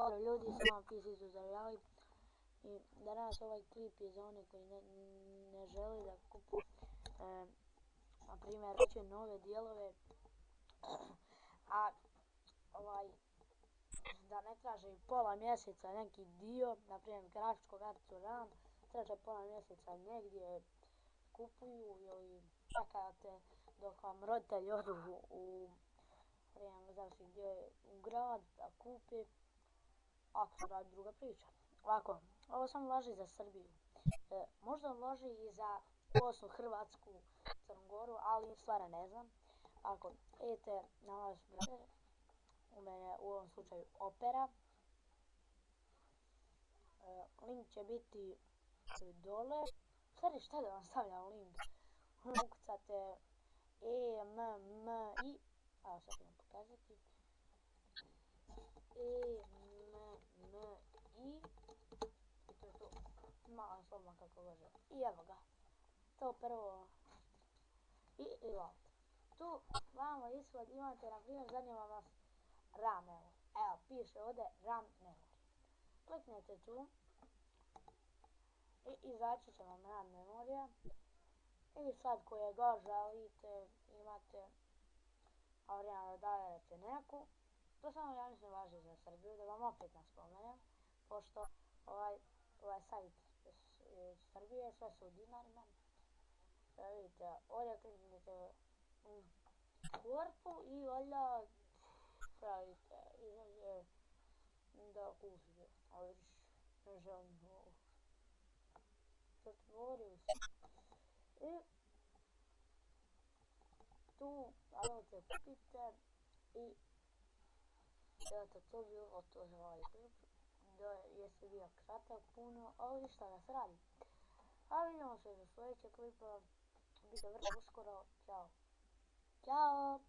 Dobro ljudi, s vama PC Tutoriali i danas ovaj klip je za one koji ne žele da kupu na primjer hoće nove dijelove a da ne traže pola mjeseca neki dio, na primjer grafičku karticu RAM, traže pola mjeseca negdje kupuju ili čekate dok vam roditelji odu u zavisi gdje u grad da kupi, ako se radi druga priča. Ovako, ovo samo važi za Srbiju. Možda važi i za Bosnu, Hrvatsku, Crnu Goru, ali stvarno ne znam. Ako idete na vaš browser, u mene u ovom slučaju Opera, link će biti dole. Stvari, šta da vam stavljam link? Ukucate EMMI, evo sad ću vam pokazati. EMMI, i to je to. Mala slobodna kako kaže. I evo ga. To prvo. I evo. Tu vamo ispod imate, na primjer, zanima vas RAM memory. Evo, piše ovdje RAM memory. Kliknete tu. I izaći će vam RAM memorija. I sad koje god želite imate, a vrijeme odaberete neku. To samo ja mislim važi za Srbiju, da vam opet naspomenem, pošto ovaj sajt iz Srbije, sve su u dinarima. Vidite, ovdje kliknete u korpu i valjda pravite, izađe da kupite, ali ne želim ovo. Zatvorio se. I tu radite kupite i eto, to bi bilo to za ovaj klip. Jeste bio kratak puno, ali ništa da se radi. A vidimo se za sljedeće klipa. Biće vrlo uskoro. Ćao. Ćao.